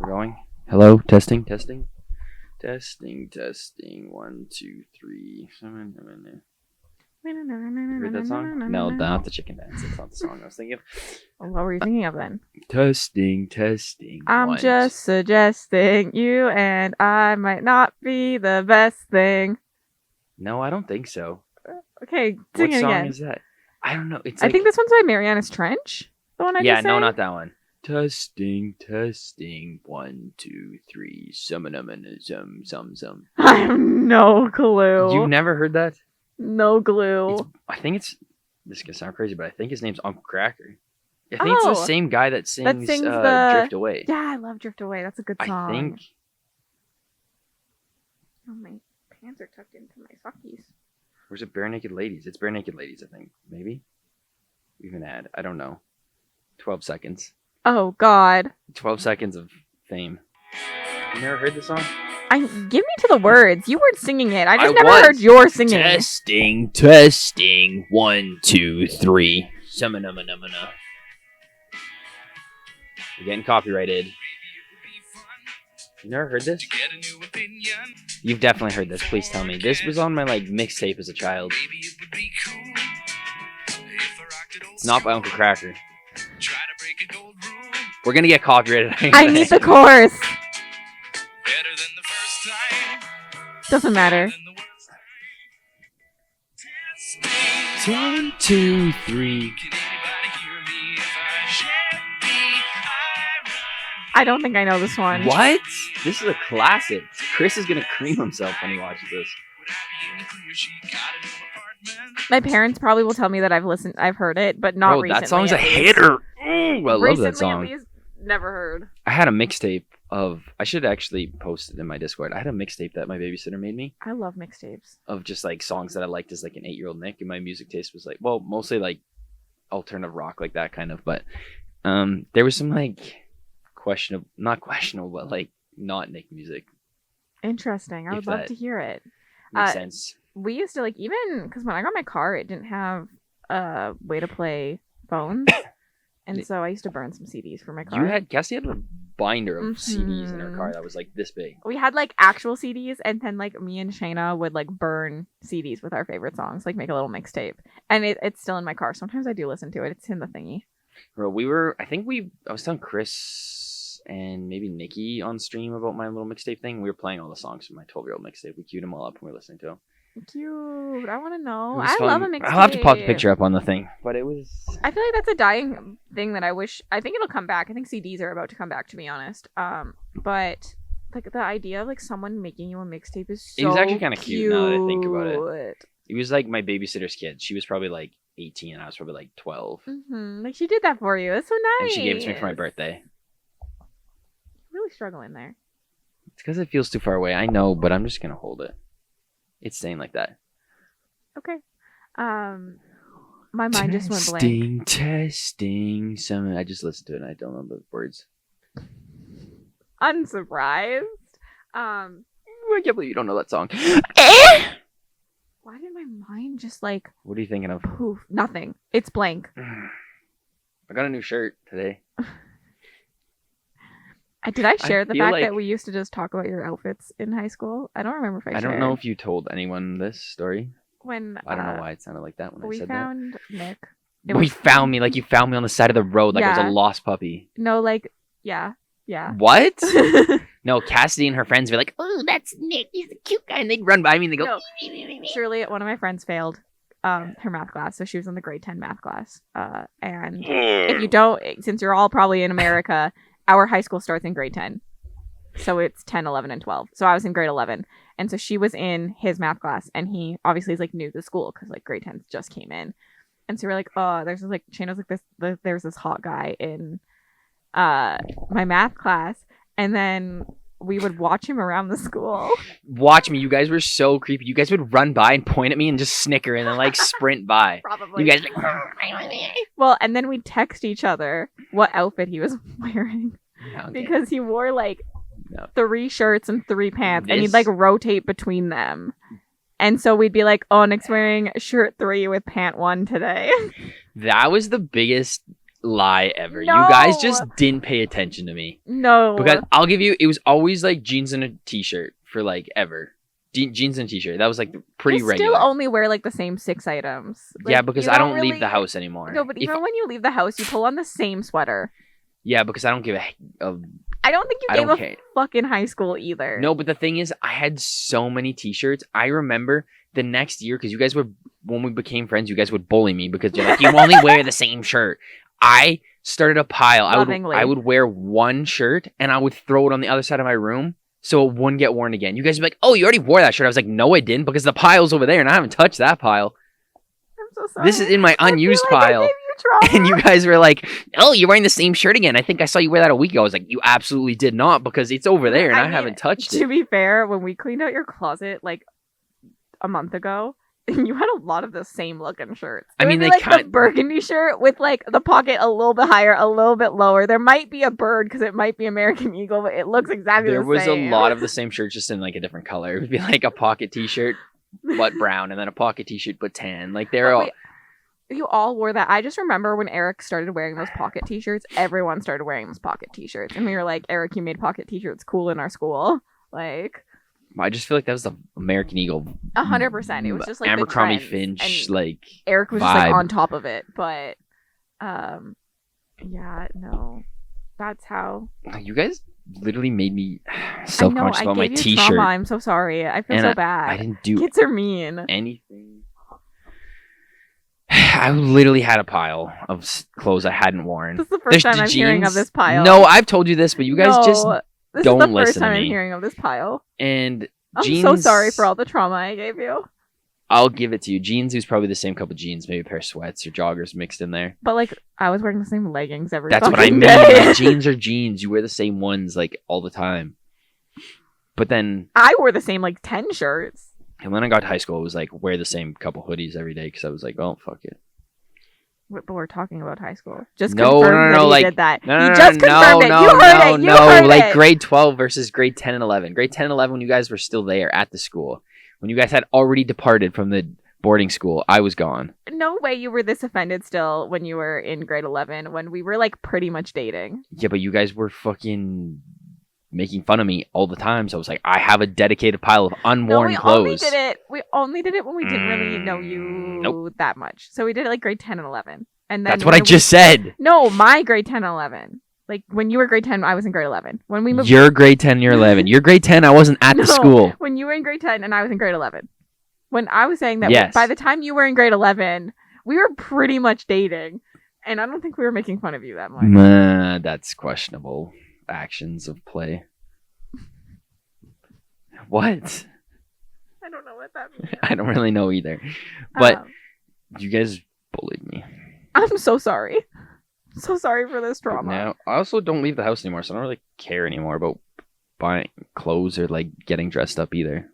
We're going. Hello, testing. 1, 2, 3. You heard that song? No, not the chicken dance. That's not the song I was thinking of. What were you thinking of then? Testing. I'm just suggesting you and I might not be the best thing. No, I don't think so. Okay, sing What it song again. is that? I don't know. It's I like, think this one's by Marianas Trench. The one I just no, sang? not that one. Testing. 1, 2, 3. Some. I have no clue. You've never heard that? No clue. I think it's. This is gonna sound crazy, but I think his name's Uncle Cracker. I think it's the same guy that sings Drift Away. Yeah, I love Drift Away. That's a good song. I think. Oh, my pants are tucked into my sockies. Or is it Bare Naked Ladies? It's Bare Naked Ladies, I think. Maybe? Even ad. I don't know. 12 seconds. Oh, God. 12 seconds of fame. You never heard this song? Give me to the words. You weren't singing it. I just never was. heard your singing. Testing. 1, 2, 3. Summa-numma-numma-na. You're getting copyrighted. You never heard this? You've definitely heard this. Please tell me. This was on my mixtape as a child. It's not by Uncle Cracker. We're gonna get copyrighted. I need the chorus. Doesn't matter. 1, 2, 3. I don't think I know this one. What? This is a classic. Chris is gonna cream himself when he watches this. My parents probably will tell me that I've heard it, but not recently. That song's a hitter. Ooh, I love that song. At least, never heard. I had a mixtape of. I should actually post it in my Discord. I had a mixtape that my babysitter made me. I love mixtapes. Of just songs that I liked as an 8-year-old Nick, and my music taste was mostly alternative rock, like that kind of. But there was some not questionable, but not Nick music. Interesting. I would love to hear it. Makes sense. We used to even because when I got my car, it didn't have a way to play phones, and so I used to burn some CDs for my car. Cassidy had a binder of CDs in her car that was this big. We had actual CDs, and then me and Shayna would burn CDs with our favorite songs, make a little mixtape, and it's still in my car. Sometimes I do listen to it. It's in the thingy. Bro, I was telling Chris and maybe Nikki on stream about my little mixtape thing. We were playing all the songs from my 12-year-old mixtape. We queued them all up and we were listening to them. Cute. I want to know. I love a mixtape. I'll have to pop the picture up on the thing, but it was. I feel like that's a dying thing that I think it'll come back. I think CDs are about to come back, to be honest. But the idea of someone making you a mixtape is so. It was actually kind of cute now that I think about it. It was my babysitter's kid. She was probably 18, and I was probably 12. Mm-hmm. She did that for you. That's so nice. And she gave it to me for my birthday. Really struggling there. It's because it feels too far away. I know, but I'm just gonna hold it. It's staying like that. Okay. My mind just went blank. Testing. I just listened to it and I don't know the words. Unsurprised. I can't believe you don't know that song. Why did my mind just What are you thinking of? Poof. Nothing. It's blank. I got a new shirt today. Did I share the fact that we used to just talk about your outfits in high school? I don't remember if I shared. I don't know if you told anyone this story. I don't know why it sounded like that when I said that. We found Nick. We found me you found me on the side of the road I was a lost puppy. No, yeah. What? No, Cassidy and her friends were oh, that's Nick. He's a cute guy. And they'd run by me and they'd go... No. Shirley, one of my friends failed her math class, so she was in the grade 10 math class. And if you don't, since you're all probably in America... Our high school starts in grade 10. So it's 10, 11, and 12. So I was in grade 11. And so she was in his math class. And he obviously is new to the school because grade 10 just came in. And so we're oh, there's this Shane was there's this hot guy in my math class. And then we would watch him around the school. Watch me. You guys were so creepy. You guys would run by and point at me and just snicker and then sprint by. Probably. You guys Well, and then we'd text each other what outfit he was wearing. Okay. Because he wore 3 shirts and 3 pants and he'd rotate between them. And so we'd be oh, Nick's wearing shirt 3 with pant 1 today. That was the biggest lie ever. No. You guys just didn't pay attention to me. No. Because I'll give you, it was always like jeans and a t-shirt for like ever. Jeans and a t-shirt. That was like pretty you regular. still only wear like the same 6 items. Like, yeah, because you I don't really leave the house anymore. No, but even when you leave the house, you pull on the same sweater. Yeah, because I don't give I don't think you gave a fuck in high school either. No, but the thing is, I had so many t-shirts. I remember the next year, because you guys would, when we became friends, you guys would bully me because you're like, you only wear the same shirt. I started a pile. I would wear one shirt and I would throw it on the other side of my room so it wouldn't get worn again. You guys would be like, oh, you already wore that shirt. I was like, no, I didn't, because the pile's over there and I haven't touched that pile. I'm so sorry. This is in my unused pile. And you guys were like, oh, you're wearing the same shirt again. I think I saw you wear that a week ago. I was like, you absolutely did not, because it's over there and I haven't touched it. To be fair, when we cleaned out your closet like a month ago, you had a lot of the same looking shirts. I mean, they like the burgundy shirt with like the pocket a little bit higher, a little bit lower. There might be a bird because it might be American Eagle, but it looks exactly the same. There was a lot of the same shirts, just in like a different color. It would be like a pocket t-shirt, but brown, and then a pocket t-shirt, but tan. Like they're all. You all wore that. I just remember when Eric started wearing those pocket t-shirts, everyone started wearing those pocket t-shirts. And we were like, Eric, you made pocket t-shirts cool in our school. Like, I just feel like that was the American Eagle. 100%. It was just like Abercrombie Finch, like Eric was vibe. just like on top of it. But, yeah, no. That's how. You guys literally made me self-conscious about my t-shirt. Trauma. I'm so sorry. I feel so bad. I didn't do Kids are mean. Anything. I literally had a pile of clothes I hadn't worn. This is the first time I'm hearing of this pile. No, I've told you this, but you guys just don't listen to me. This is the first time I'm hearing of this pile. And I'm so sorry for all the trauma I gave you. I'll give it to you. Jeans was probably the same couple jeans, maybe a pair of sweats or joggers mixed in there. But like, I was wearing the same leggings every That's what I mean. day. Like, jeans are jeans. You wear the same ones like all the time. But then I wore the same like 10 shirts. And when I got to high school, it was like wear the same couple hoodies every day because I was like, oh, fuck it. But we're talking about high school. Just no, like, did that. No, you just confirmed it. You heard it. You heard like it. grade 12 versus grade 10 and 11. Grade 10 and 11 when you guys were still there at the school. When you guys had already departed from the boarding school, I was gone. No way you were this offended still when you were in grade 11 when we were like pretty much dating. Yeah, but you guys were fucking making fun of me all the time. So I was like, I have a dedicated pile of unworn clothes. We only did it when we didn't really know you that much. So we did it like grade 10 and 11. And then that's what I just said. No, my grade 10 and 11. Like when you were grade 10, I was in grade 11. When we moved, you're grade 10, you're 11. You're grade 10. I wasn't at the school. When you were in grade 10 and I was in grade 11. When I was saying that by the time you were in grade 11, we were pretty much dating. And I don't think we were making fun of you that much. That's questionable. Actions of play. What? I don't know what that means. I don't really know either. But you guys bullied me. I'm so sorry. So sorry for this trauma. Now, I also don't leave the house anymore, so I don't really care anymore about buying clothes or like getting dressed up either.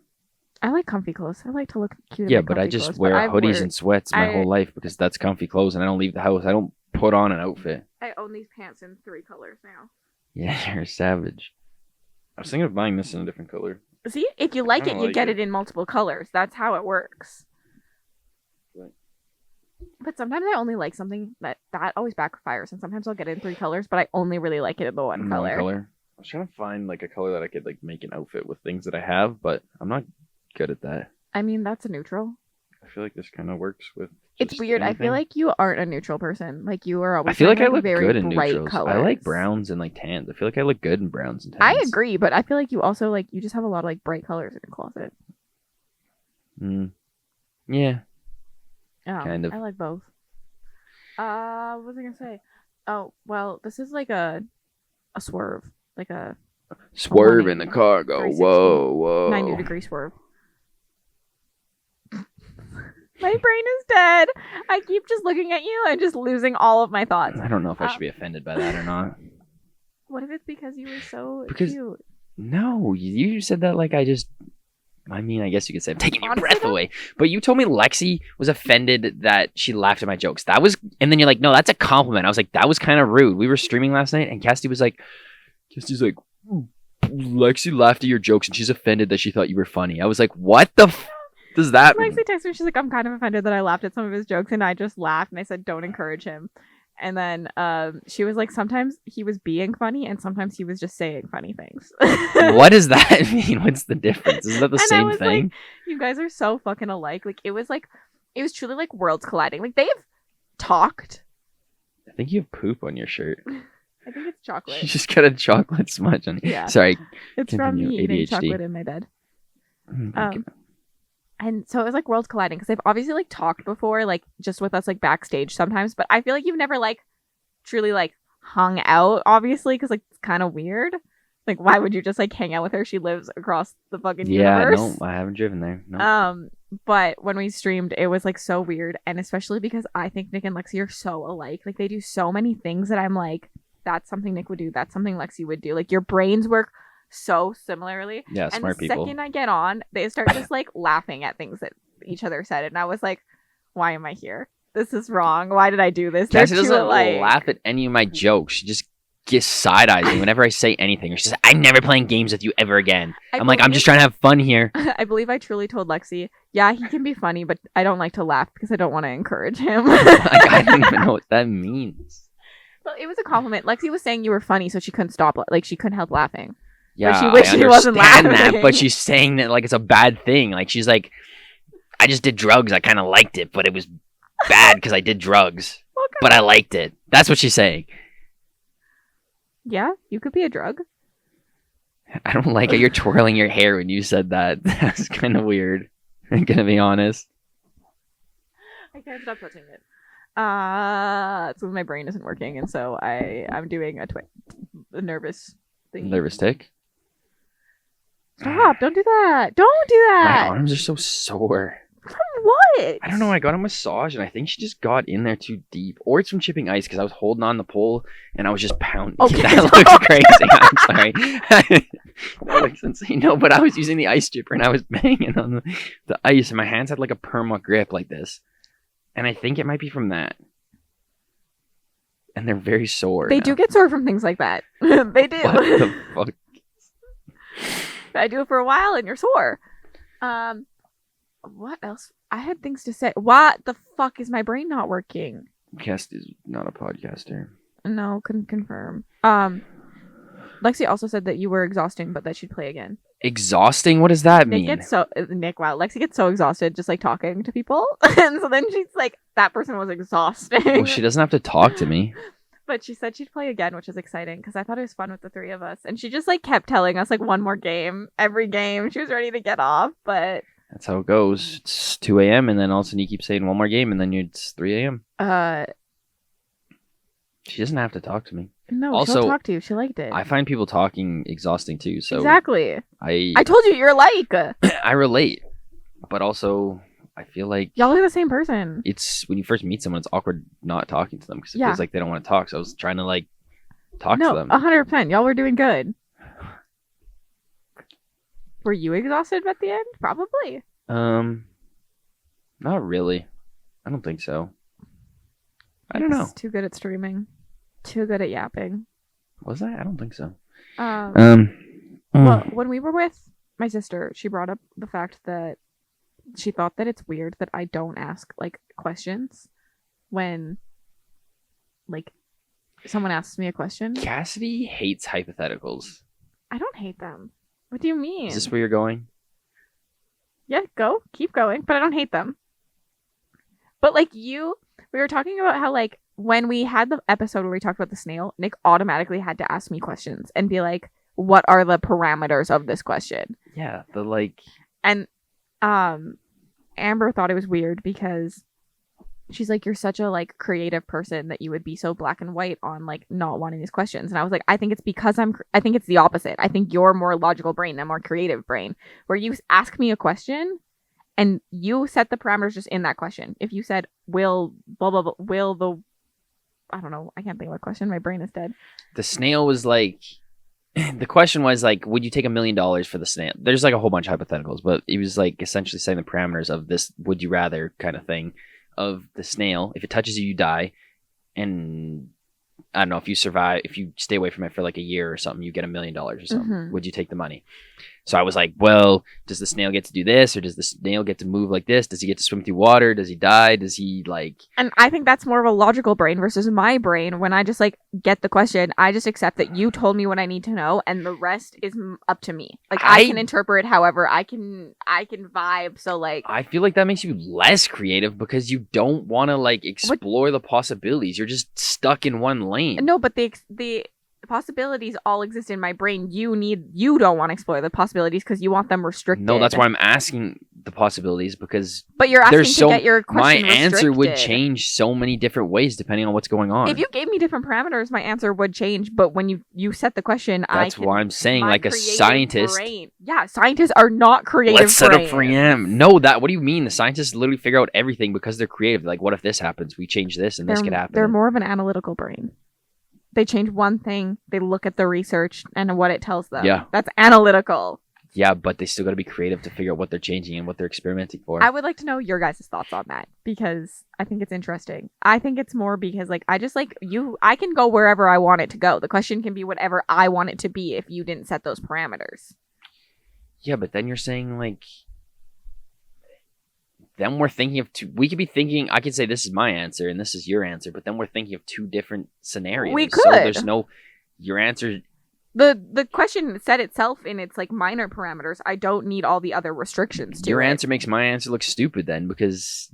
I like comfy clothes. I like to look cute. Yeah, but I just wear hoodies and sweats my whole life because that's comfy clothes, and I don't leave the house. I don't put on an outfit. I own these pants in 3 colors now. Yeah, you're a savage. I was thinking of buying this in a different color. See, if you like it, you get it in multiple colors. That's how it works. Right. But sometimes I only like something that always backfires, and sometimes I'll get it in 3 colors, but I only really like it in the one color. I was trying to find like a color that I could like make an outfit with things that I have, but I'm not good at that. I mean, that's a neutral. I feel like this kind of works with. It's weird. Anything. I feel like you aren't a neutral person. Like you are always. I feel like I look very good in bright neutrals. colors. I like browns and like tans. I feel like I look good in browns and tans. I agree, but I feel like you also like you just have a lot of like bright colors in your closet. Yeah. Oh, kind of. I like both. What was I gonna say? Oh, well, this is like a swerve, like a swerve in the car. Go whoa, 90-degree swerve. My brain is dead. I keep just looking at you and just losing all of my thoughts. I don't know if I should be offended by that or not. What if it's because you were so cute? No, you said that like I mean, I guess you could say I'm taking your breath away. But you told me Lexi was offended that she laughed at my jokes. That was, and then you're like, no, that's a compliment. I was like, that was kind of rude. We were streaming last night, and Cassidy's like, Lexi laughed at your jokes, and she's offended that she thought you were funny. I was like, what the does that mean? Lexi texted me, she's like, I'm kind of offended that I laughed at some of his jokes, and I just laughed, and I said, don't encourage him. And then she was like, sometimes he was being funny and sometimes he was just saying funny things. What does that mean? What's the difference? Is that the same thing? Like, you guys are so fucking alike. Like, it was truly like worlds colliding. Like, they've talked. I think you have poop on your shirt. I think it's chocolate. You just got a chocolate smudge on you. Yeah. Sorry. It's from me eating chocolate in my bed. And so it was like worlds colliding because they've obviously like talked before, like just with us like backstage sometimes, but I feel like you've never like truly like hung out, obviously, because like it's kind of weird. Like, why would you just like hang out with her? She lives across the fucking universe. Yeah, no, I haven't driven there. No. But when we streamed, it was like so weird, and especially because I think Nick and Lexi are so alike. Like, they do so many things that I'm like, that's something Nick would do. That's something Lexi would do. Like, your brains work so similarly. Yeah, and smart the people. second I get on, they start just like laughing at things that each other said, and I was like, why am I here? This is wrong. Why did I do this? Cassie doesn't laugh at any of my jokes. She just gets side-eyes me whenever I say anything. She's like, I'm never playing games with you ever again. I'm like, I'm just trying to have fun here. I believe I truly told Lexi, yeah, he can be funny, but I don't like to laugh because I don't want to encourage him. Like, I don't even know what that means. Well, it was a compliment. Lexi was saying you were funny, so she couldn't stop. Like, she couldn't help laughing. Yeah, she wished she wasn't laughing. That, but she's saying that like it's a bad thing. Like, she's like, I just did drugs. I kind of liked it, but it was bad because I did drugs. But I liked it. That's what she's saying. Yeah, you could be a drug. I don't like how you're twirling your hair when you said that. That's kind of weird. I'm gonna be honest. I can't stop touching it. It's when my brain isn't working, and so I'm doing a nervous thing. Nervous tick? Stop! Don't do that! Don't do that! My arms are so sore. From what? I don't know. I got a massage, and I think she just got in there too deep. Or it's from chipping ice, because I was holding on the pole, and I was just pounding. Okay. That looks crazy. I'm sorry. That looks insane. No, but I was using the ice chipper, and I was banging on the ice, and my hands had like a perma grip like this. And I think it might be from that. And they're very sore. They do get sore from things like that. They do. What the fuck? I do it for a while, and you're sore. What else? I had things to say. What the fuck is my brain not working? Cassidy's not a podcaster. No, couldn't confirm. Lexi also said that you were exhausting, but that she'd play again. Exhausting? What does that mean? Wow, Lexi gets so exhausted just like talking to people, and so then she's like, that person was exhausting. Well, she doesn't have to talk to me. But she said she'd play again, which is exciting because I thought it was fun with the three of us, and she just like kept telling us like one more game every game. She was ready to get off, but that's how it goes. It's 2 a.m. and then all of a sudden you keep saying one more game, and then it's 3 a.m. She doesn't have to talk to me. No, also, she'll talk to you. She liked it. I find people talking exhausting too. So exactly. I told you you're like. I relate, but also I feel like y'all are the same person. It's when you first meet someone, it's awkward not talking to them because it Yeah. feels like they don't want to talk. So I was trying to like talk to them. 100%. Y'all were doing good. Were you exhausted at the end? Probably. Not really. I don't think so. I don't know. Too good at streaming. Too good at yapping. Was I? I don't think so. Well, when we were with my sister, she brought up the fact that she thought that it's weird that I don't ask like questions when like someone asks me a question. Cassidy hates hypotheticals. I don't hate them. What do you mean? Is this where you're going? Yeah, keep going, but I don't hate them. But like we were talking about how like when we had the episode where we talked about the snail, Nick automatically had to ask me questions and be like, what are the parameters of this question? Yeah, and Amber thought it was weird because she's like, you're such a like creative person that you would be so black and white on like not wanting these questions. And I was like, I think it's because I think it's the opposite. I think you're more logical brain, I'm more creative brain, where you ask me a question and you set the parameters just in that question. If you said, will blah blah blah, will the, I don't know, I can't think of a question, my brain is dead. The snail was like, the question was like, would you take $1 million for the snail? There's like a whole bunch of hypotheticals, but it was like essentially saying the parameters of this would you rather kind of thing of the snail. If it touches you, you die. And I don't know, if you stay away from it for like a year or something, you get $1 million or something. Mhm. Would you take the money? So I was like, well, does the snail get to do this, or does the snail get to move like this? Does he get to swim through water? Does he die? Does he like? And I think that's more of a logical brain versus my brain. When I just like get the question, I just accept that you told me what I need to know, and the rest is up to me. Like I can interpret however I can vibe. So like I feel like that makes you less creative because you don't want to like explore the possibilities. You're just stuck in one lane. No, but the possibilities all exist in my brain. You don't want to explore the possibilities because you want them restricted. No, that's why I'm asking the possibilities, because but you're asking to get your question my answer restricted. would change so many different ways depending on what's going on. If you gave me different parameters, my answer would change. But when you set the question, that's why I'm saying, like a scientist. Yeah, scientists are not creative. Let's set up preamp. No, what do you mean? The scientists literally figure out everything because they're creative. Like, what if this happens? We change this, and this could happen. They're more of an analytical brain. They change one thing, they look at the research and what it tells them. Yeah. That's analytical. Yeah, but they still got to be creative to figure out what they're changing and what they're experimenting for. I would like to know your guys' thoughts on that, because I think it's interesting. I think it's more because, like, I can go wherever I want it to go. The question can be whatever I want it to be if you didn't set those parameters. Yeah, but then you're saying, like, then we're thinking of we could be thinking, I could say this is my answer and this is your answer, but then we're thinking of two different scenarios. We could. So there's your answer. The question set itself in its like minor parameters. I don't need all the other restrictions to Your it. answer makes my answer look stupid then, because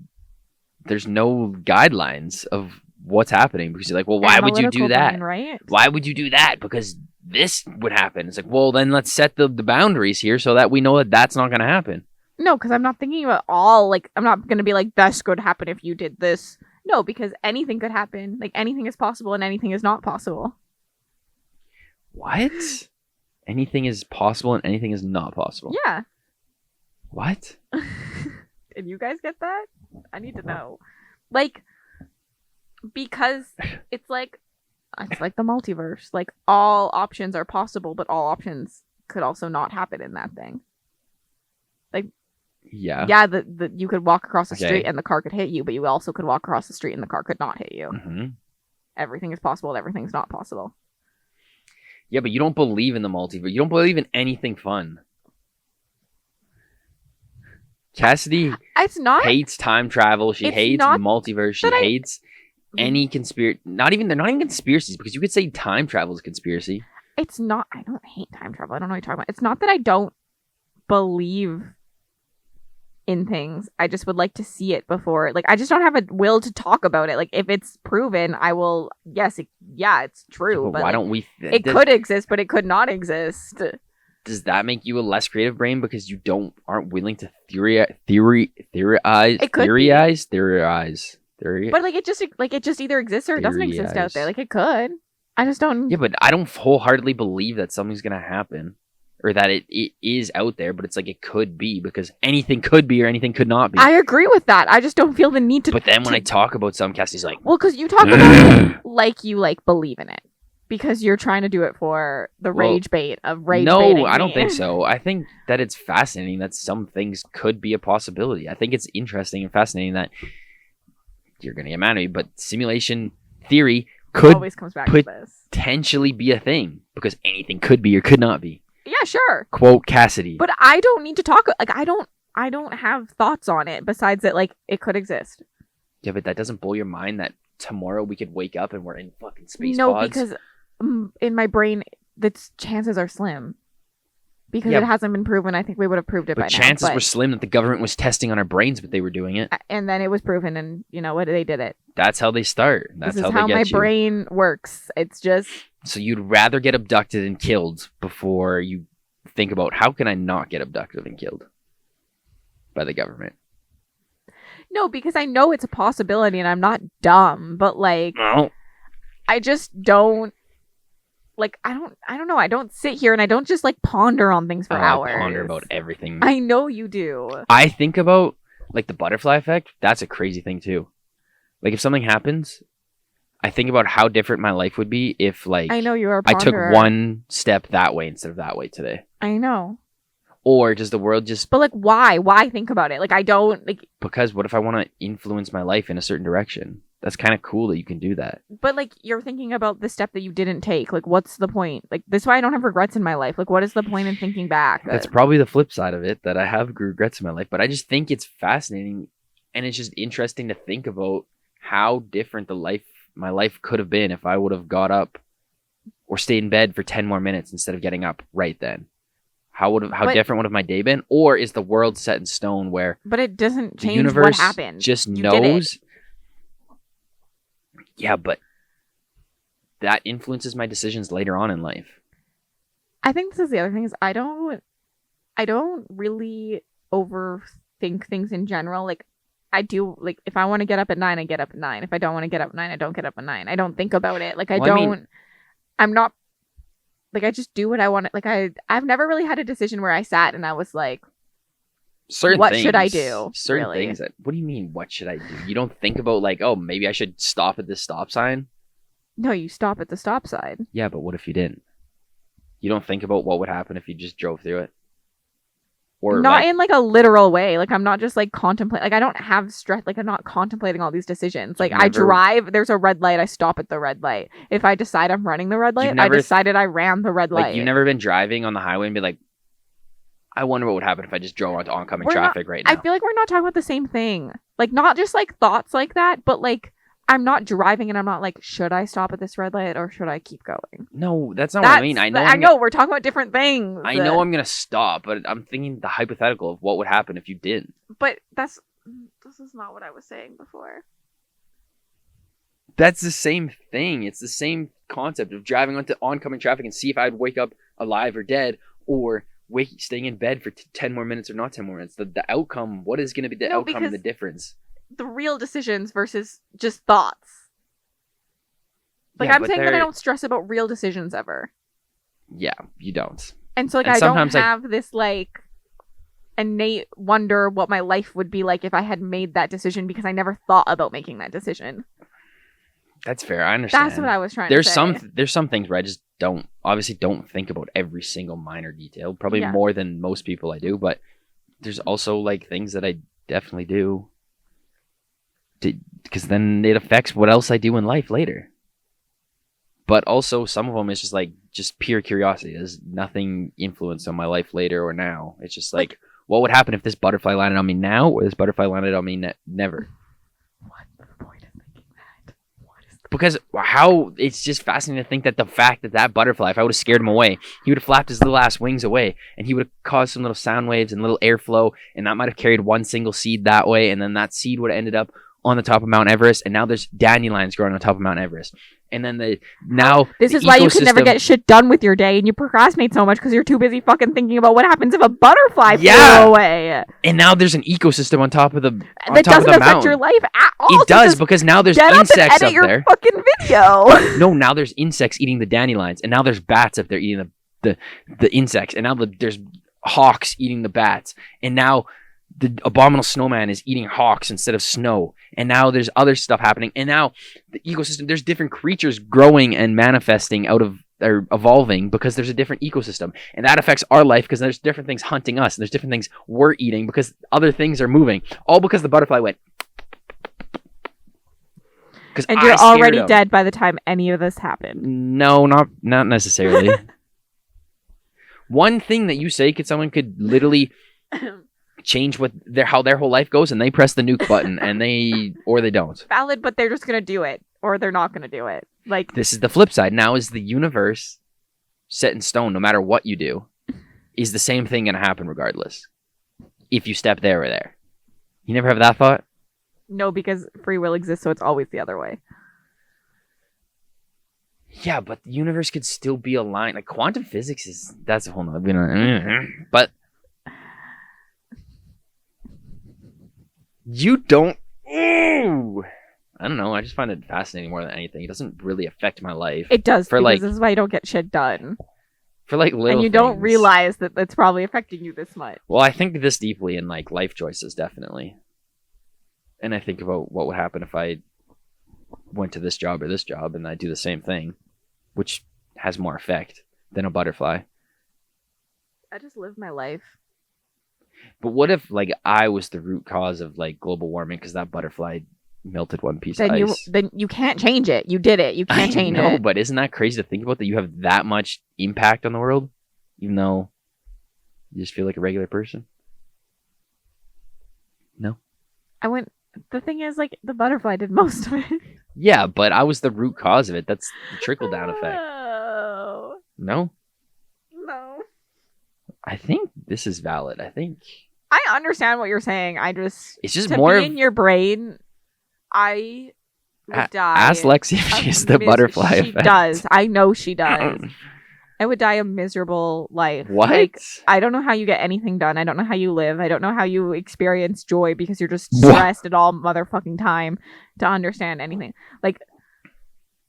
there's no guidelines of what's happening, because you're like, well, why would you do that? Brain, right? Why would you do that? Because this would happen. It's like, well, then let's set the boundaries here so that we know that that's not going to happen. No, because I'm not thinking about all, like, I'm not going to be like, this could happen if you did this. No, because anything could happen. Like, anything is possible and anything is not possible. What? Anything is possible and anything is not possible? Yeah. What? Did you guys get that? I need to know. Like, because it's like the multiverse. Like, all options are possible, but all options could also not happen in that thing. Like, yeah, you could walk across the street and the car could hit you, but you also could walk across the street and the car could not hit you. Mm-hmm. Everything is possible and everything's not possible. Yeah, but you don't believe in the multiverse. You don't believe in anything fun. Cassidy hates time travel. She hates multiverse. She hates any conspiracy. They're not even conspiracies, because you could say time travel is a conspiracy. It's not. I don't hate time travel. I don't know what you're talking about. It's not that I don't believe in things. I just would like to see it before. Like, I just don't have a will to talk about it. Like, if it's proven, I will. Yes, it's true. But why like, don't we? It could exist, but it could not exist. Does that make you a less creative brain because you aren't willing to theorize? But like, it just either exists or it doesn't exist out there. Like, it could. I just don't. Yeah, but I don't wholeheartedly believe that something's gonna happen, or that it is out there. But it's like, it could be, because anything could be or anything could not be. I agree with that. I just don't feel the need to. But then when I talk about some, Cassie's like, well, because you talk about it like you like believe in it, because you're trying to do it for the rage bait of rage. No, I don't think so. I think that it's fascinating that some things could be a possibility. I think it's interesting and fascinating that you're gonna get mad at me, but simulation theory could always comes back to this. Potentially be a thing, because anything could be or could not be. Yeah, sure. Quote Cassidy. But I don't need to talk. Like, I don't have thoughts on it besides that, like, it could exist. Yeah, but that doesn't blow your mind that tomorrow we could wake up and we're in fucking space No, pods? because in my brain, the chances are slim. Because it hasn't been proven. I think we would have proved it by now. Chances were slim that the government was testing on our brains, but they were doing it. And then it was proven, and you know what? They did it. That's how they start. That's how my brain works. It's just... So you'd rather get abducted and killed before you think about, how can I not get abducted and killed by the government? No, because I know it's a possibility, and I'm not dumb. But like, I just don't. Like, I don't know. I don't sit here and I don't just like ponder on things for hours. I ponder about everything. I know you do. I think about like the butterfly effect. That's a crazy thing too. Like, if something happens, I think about how different my life would be if, like, I know you are a I ponderer. took one step that way instead of that way today. I know. Or does the world just... But, like, why? Why think about it? Like, I don't... like. Because what if I want to influence my life in a certain direction? that's kind of cool that you can do that. But like, you're thinking about the step that you didn't take. Like, what's the point? Like, this is why I don't have regrets in my life. Like, what is the point in thinking back? That's probably the flip side of it, that I have regrets in my life. But I just think it's fascinating, and it's just interesting to think about how different my life could have been if I would have got up or stayed in bed for 10 more minutes instead of getting up right then. How different would have my day been? Or is the world set in stone where But it doesn't the change universe what happened. just You did knows? Yeah, but that influences my decisions later on in life. I think this is the other thing, is I don't really overthink things in general. Like, I do, like, if I want to get up at 9, I get up at 9. If I don't want to get up at 9, I don't get up at 9. I don't think about it. Like, I'm not, like, I just do what I want. Like, I've never really had a decision where I sat and I was like, what should I do? Certain things. What do you mean, what should I do? You don't think about, like, oh, maybe I should stop at this stop sign? No, you stop at the stop sign. Yeah, but what if you didn't? You don't think about what would happen if you just drove through it? Or not in like a literal way. Like, I'm not just like contemplate. Like, I don't have stress. Like, I'm not contemplating all these decisions. Like, I drive. There's a red light. I stop at the red light. If I decide I'm running the red light, I decided I ran the red light. You've never been driving on the highway and be like, I wonder what would happen if I just drove onto oncoming traffic right now. I feel like we're not talking about the same thing. Like, not just like thoughts like that, but like, I'm not driving and I'm not like, should I stop at this red light or should I keep going? No, that's not what I mean. I know we're talking about different things. I know I'm gonna stop, but I'm thinking the hypothetical of what would happen if you didn't. But this is not what I was saying before. That's the same thing. It's the same concept of driving onto oncoming traffic and see if I'd wake up alive or dead, or staying in bed for 10 more minutes or not 10 more minutes. The outcome, what is going to be the outcome and the difference? The real decisions versus just thoughts. Like, Yeah, I'm saying that I don't stress about real decisions ever. Yeah, you don't. And so, like, I don't have this, like, innate wonder what my life would be like if I had made that decision, because I never thought about making that decision. That's fair. I understand. That's what I was trying to say. There's some things where I just don't think about every single minor detail. Probably more than most people I do, but there's also like things that I definitely do, because then it affects what else I do in life later. But also some of them is just pure curiosity. There's nothing influence on my life later or now. It's just like, what would happen if this butterfly landed on me now, or this butterfly landed on me never? What's the point of thinking that? Because how it's just fascinating to think that the fact that butterfly, if I would have scared him away, he would have flapped his little ass wings away, and he would have caused some little sound waves and little airflow, and that might have carried one single seed that way, and then that seed would have ended up on the top of Mount Everest, and now there's dandelions growing on top of Mount Everest. And then this is why you can never get shit done with your day, and you procrastinate so much because you're too busy fucking thinking about what happens if a butterfly flew away. And now there's an ecosystem on top of the that doesn't affect your life at all. It does, because now there's insects up there. Fucking video. No, now there's insects eating the dandelions, and now there's bats up there eating the insects, and now there's hawks eating the bats, and now the abominable snowman is eating hawks instead of snow. And now there's other stuff happening. And now the ecosystem, there's different creatures growing and manifesting out of, or evolving, because there's a different ecosystem. And that affects our life because there's different things hunting us. And there's different things we're eating because other things are moving. All because the butterfly went. And you're already dead by the time any of this happened. No, not necessarily. One thing that you say someone could literally change how their whole life goes, and they press the nuke button and they don't. Valid, but they're just gonna do it, or they're not gonna do it. Like, this is the flip side. Now is the universe set in stone? No matter what you do, is the same thing gonna happen regardless? If you step there or there, you never have that thought? No, because free will exists, so it's always the other way. Yeah, but the universe could still be aligned. Like, quantum physics that's a whole nother. But you don't. Ooh, I don't know. I just find it fascinating more than anything. It doesn't really affect my life. It does, because this is why you don't get shit done. For like little and you don't realize that it's probably affecting you this much. Well, I think this deeply in like life choices, definitely. And I think about what would happen if I went to this job or this job, and I do the same thing, which has more effect than a butterfly. I just live my life. But what if like I was the root cause of like global warming because that butterfly melted one piece then of ice. you can't change it. You did it. You can't change No, it. but isn't that crazy to think about, that you have that much impact on the world, even though you just feel like a regular person? No. The thing is, like, the butterfly did most of it. Yeah, but I was the root cause of it. That's the trickle down effect. Oh. No, No. I think this is valid. I think I understand what you're saying. I just it's just to more be of in your brain. I would die. ask Lexi if she has the butterfly She effect. does. I know she does. I would die a miserable life. What? Like, I don't know how you get anything done. I don't know how you live. I don't know how you experience joy because you're just stressed at all motherfucking time to understand anything. Like,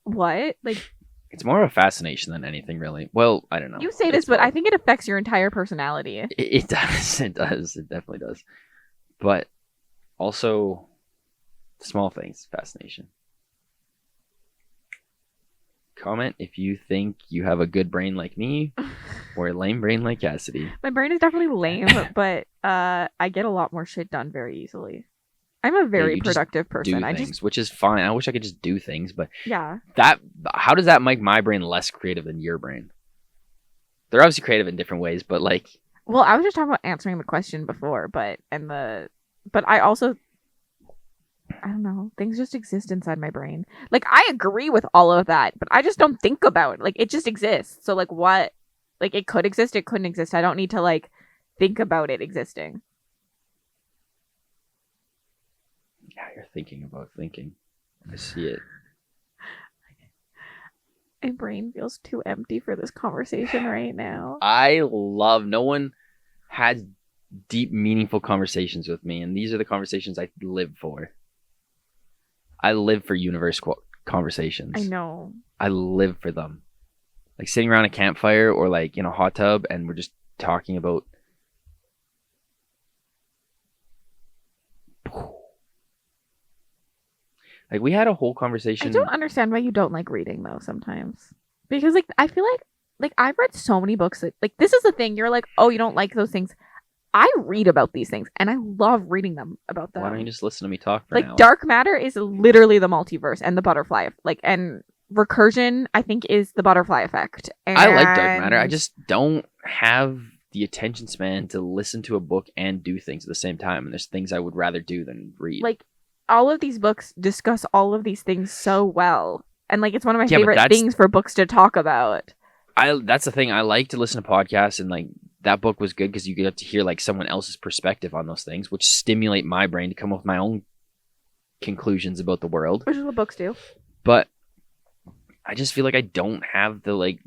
what? Like, It's more of a fascination than anything, really. Well, I don't know. you say this, but I think it affects your entire personality. It does. It does. It definitely does. But also, small things, fascination. Comment if you think you have a good brain like me or a lame brain like Cassidy. My brain is definitely lame, but I get a lot more shit done very easily. I'm a very you just productive person. Do things, which is fine. I wish I could just do things, but yeah. How does that make my brain less creative than your brain? They're obviously creative in different ways, but like. Well, I was just talking about answering the question before, but I also, I don't know, things just exist inside my brain. Like, I agree with all of that, but I just don't think about it. Like, it just exists. So, like, what? Like, it could exist, it couldn't exist. I don't need to, like, think about it existing. Yeah, you're thinking about thinking. I see it. My brain feels too empty for this conversation right now. No one has deep, meaningful conversations with me, and these are the conversations I live for. I live for universe conversations. I know. I live for them. Like sitting around a campfire or like in a hot tub and we're just talking about like we had a whole conversation. I don't understand why you don't like reading though sometimes. Because like I feel like I've read so many books that like this is the thing, you're like, oh, you don't like those things. I read about these things and I love reading them about them. Why don't you just listen to me talk for like an hour? Dark matter is literally the multiverse and the butterfly and recursion I think is the butterfly effect. And I like dark matter. I just don't have the attention span to listen to a book and do things at the same time, and there's things I would rather do than read. Like all of these books discuss all of these things so well, and like it's one of my favorite things for books to talk about. That's the thing. I like to listen to podcasts, and like that book was good because you get to hear like someone else's perspective on those things, which stimulate my brain to come up with my own conclusions about the world. Which is what books do. But I just feel like I don't have the like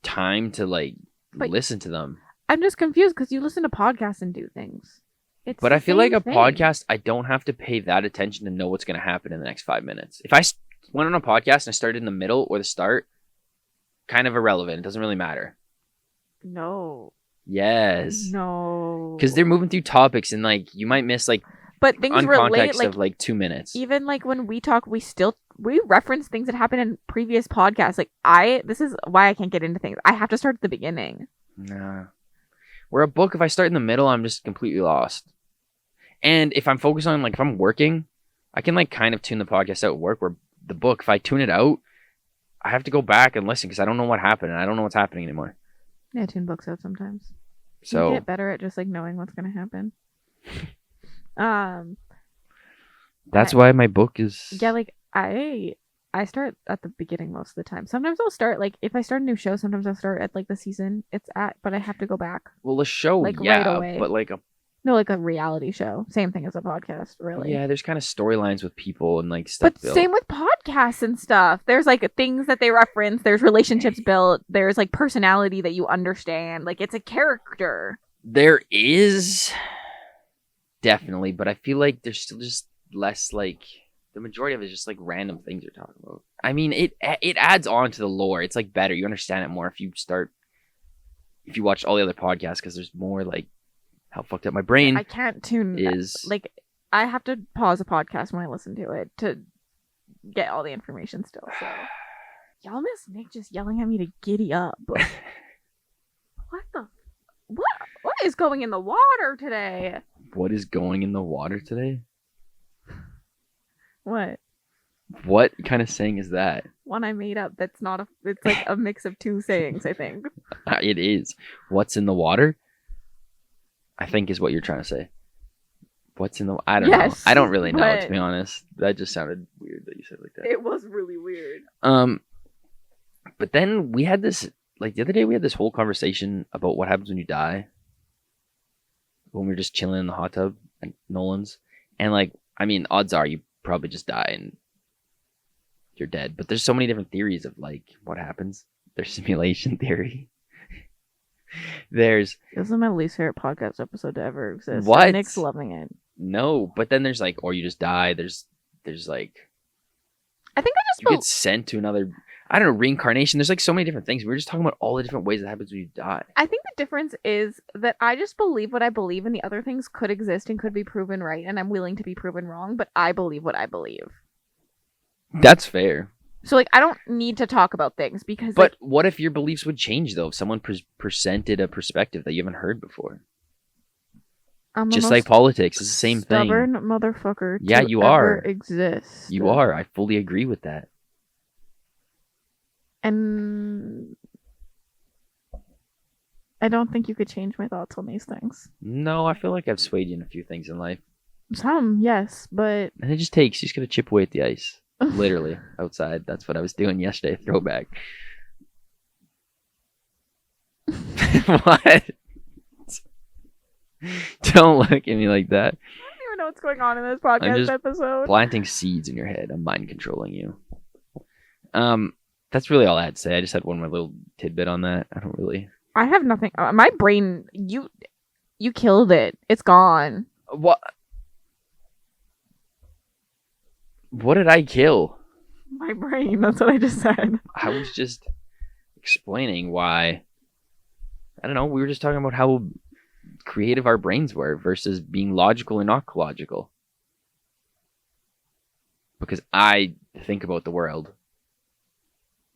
time to like listen to them. I'm just confused because you listen to podcasts and do things. But I feel like a podcast, I don't have to pay that attention to know what's going to happen in the next 5 minutes. If I went on a podcast and I started in the middle or the start, kind of irrelevant. It doesn't really matter. No. Yes. No. Because they're moving through topics and like you might miss like but things relate of like 2 minutes. Even like when we talk, we reference things that happened in previous podcasts. Like this is why I can't get into things. I have to start at the beginning. Nah. Where a book, if I start in the middle, I'm just completely lost. And if I'm focused on, like, if I'm working, I can, like, kind of tune the podcast out at work. Where the book, if I tune it out, I have to go back and listen because I don't know what happened and I don't know what's happening anymore. Yeah, I tune books out sometimes. So you get better at just, like, knowing what's going to happen. That's why my book is... Yeah, like, I start at the beginning most of the time. Sometimes I'll start, like, if I start a new show, sometimes I'll start at, like, the season it's at, but I have to go back. Well, the show, like, yeah, right away. But, like, No, like a reality show. Same thing as a podcast, really. Yeah, there's kind of storylines with people and, like, stuff But built. same with podcasts and stuff. There's, like, things that they reference. There's relationships built. There's, like, personality that you understand. Like, it's a character. There is... Definitely, but I feel like there's still just less, like... The majority of it is just like random things you're talking about. I mean, it adds on to the lore. It's like better. You understand it more if you watch all the other podcasts because there's more like how fucked up my brain. I can't tune like I have to pause a podcast when I listen to it to get all the information still. So y'all miss Nick just yelling at me to giddy up. What is going in the water today? What is going in the water today? What? What kind of saying is that? One I made up. That's not a. It's like a mix of two sayings. I think. It is. What's in the water? I think is what you're trying to say. What's in the? I don't know. I don't really know, to be honest. That just sounded weird that you said it like that. It was really weird. But then we had this, like the other day, we had this whole conversation about what happens when you die. When we were just chilling in the hot tub at Nolan's, and like, I mean, odds are you probably just die and you're dead. But there's so many different theories of like what happens. There's simulation theory. This is my least favorite podcast episode to ever exist. What? Nick's loving it. No, but then there's like, or you just die. There's like, I think you get sent to another. I don't know, reincarnation. There's like so many different things. We were just talking about all the different ways that happens when you die. I think the difference is that I just believe what I believe, and the other things could exist and could be proven right, and I'm willing to be proven wrong. But I believe what I believe. That's fair. So, like, I don't need to talk about things because... But what if your beliefs would change, though? If someone presented a perspective that you haven't heard before? Just like politics. It's the same thing. Stubborn motherfucker. Yeah, you are. Exist. You are. I fully agree with that. And... I don't think you could change my thoughts on these things. No, I feel like I've swayed you in a few things in life. Some, yes, but... And it just takes... You just gotta chip away at the ice. Literally outside. That's what I was doing yesterday. Throwback. What? Don't look at me like that. I don't even know what's going on in this podcast episode. Planting seeds in your head. I'm mind controlling you. That's really all I had to say. I just had one more little tidbit on that. I have nothing. My brain. You killed it. It's gone. What? What did I kill? My brain. That's what I just said. I was just explaining why. I don't know. We were just talking about how creative our brains were versus being logical or not logical. Because I think about the world.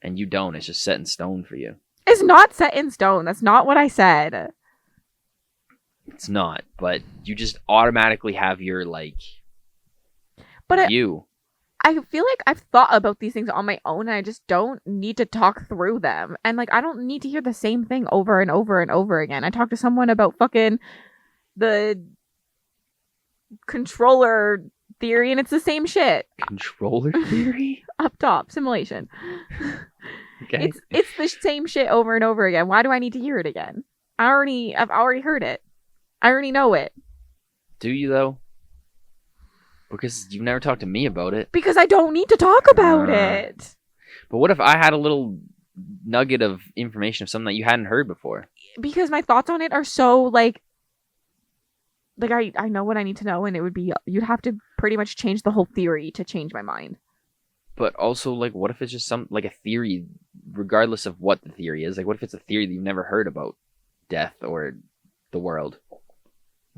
And you don't. It's just set in stone for you. It's not set in stone. That's not what I said. It's not. But you just automatically have your, like, view. I feel like I've thought about these things on my own, and I just don't need to talk through them. And, like, I don't need to hear the same thing over and over and over again. I talked to someone about fucking the controller theory, and it's the same shit. Controller theory? Up top, simulation. Okay. It's the same shit over and over again. Why do I need to hear it again? I've already heard it. I already know it. Do you, though? Because you've never talked to me about it. Because I don't need to talk about it. But what if I had a little nugget of information of something that you hadn't heard before? Because my thoughts on it are so, like I know what I need to know, and it would be, you'd have to pretty much change the whole theory to change my mind. But also, like, what if it's just a theory, regardless of what the theory is? Like, what if it's a theory that you've never heard about death or the world?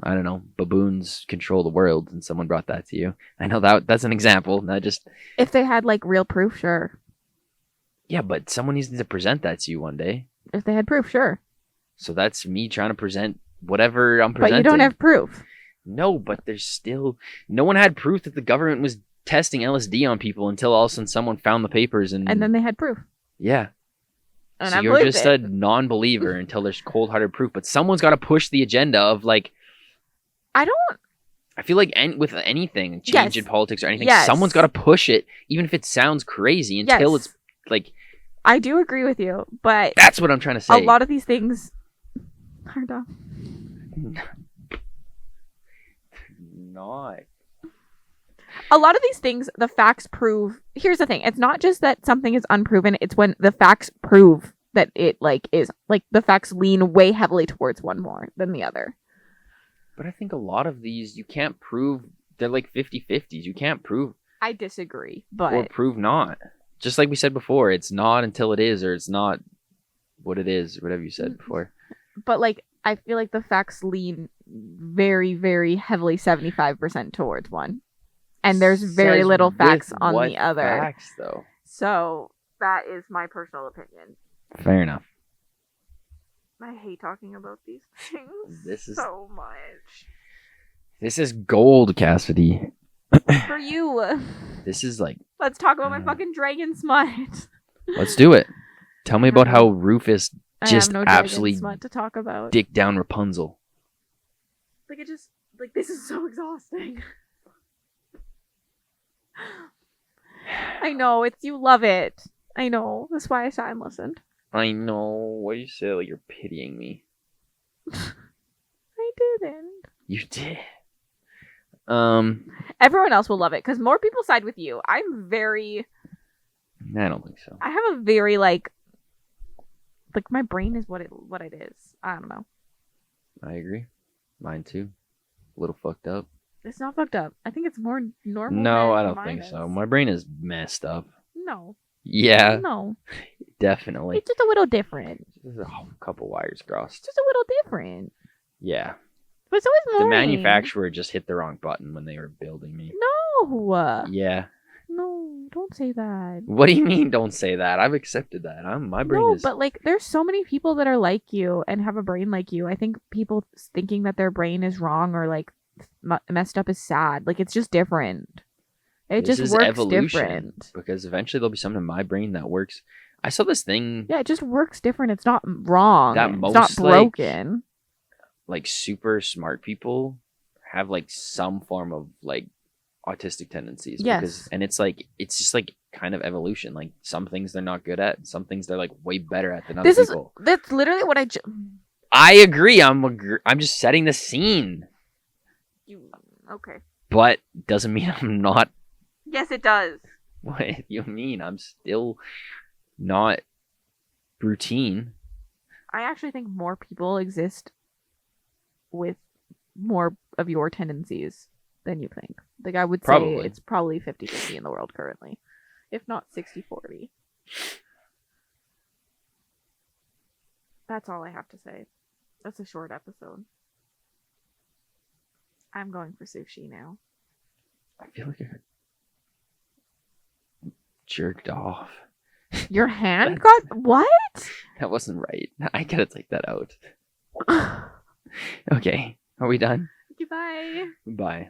I don't know, baboons control the world, and someone brought that to you. I know that's an example. Not just if they had like real proof, sure. Yeah, but someone needs to present that to you one day. If they had proof, sure. So that's me trying to present whatever I'm presenting. But you don't have proof. No, but there's still no one had proof that the government was testing LSD on people until all of a sudden someone found the papers and then they had proof. Yeah. And so you're just a non-believer until there's cold-hearted proof. But someone's got to push the agenda of like. I feel like with anything, change in politics or anything, someone's got to push it, even if it sounds crazy, until it's like... I do agree with you, but... That's what I'm trying to say. A lot of these things are dumb. Not. A lot of these things, the facts prove... Here's the thing. It's not just that something is unproven. It's when the facts prove that it is... Like, the facts lean way heavily towards one more than the other. But I think a lot of these, you can't prove, they're like 50-50s. You can't prove. I disagree, but. Or prove not. Just like we said before, it's not until it is, or it's not what it is, whatever you said before. But like, I feel like the facts lean very, very heavily 75% towards one. And there's very little facts on the other. Facts, though. So, that is my personal opinion. Fair enough. I hate talking about these things This is so much. This is gold, Cassidy. For you. This is like, Let's talk about my fucking dragon smut. let's do it. Tell me about how Rufus I just have no dragon absolutely smut to talk about. dick down Rapunzel. Like it just like this is so exhausting. I know it's you love it. I know that's why I sat and listened. I know. What do you say? Like you're pitying me. I didn't. You did. Everyone else will love it because more people side with you. I'm very. I don't think so. I have a very like my brain is what it is. I don't know. I agree. Mine too. A little fucked up. It's not fucked up. I think it's more normal. No, than I don't mine think is. so. My brain is messed up. No. Yeah, No. definitely. It's just a little different. Just a couple wires crossed. It's just a little different. Yeah. But so is The mine. manufacturer just hit the wrong button when they were building me. No. Yeah. No, don't say that. What do you mean? Don't say that. I've accepted that. My brain is. But like, there's so many people that are like you and have a brain like you. I think people thinking that their brain is wrong or like messed up is sad. Like, it's just different. It This just is works evolution, different. because eventually there'll be something in my brain that works. I saw this thing. Yeah, it just works different. It's not wrong. That It's most, not broken. Like super smart people have like some form of like autistic tendencies. Yes. And it's like, it's just like kind of evolution. Like some things they're not good at, some things they're like way better at than other people. That's literally what I agree. I'm just setting the scene, okay. but doesn't mean I'm not. Yes, it does. What do you mean? I'm still not routine. I actually think more people exist with more of your tendencies than you think. Like, I would say Probably. it's probably 50-50 in the world currently, if not 60-40. That's all I have to say. That's a short episode. I'm going for sushi now. I feel like I jerked off. Your hand got what? That wasn't right. I gotta take that out. Okay. Are we done? Goodbye. Bye.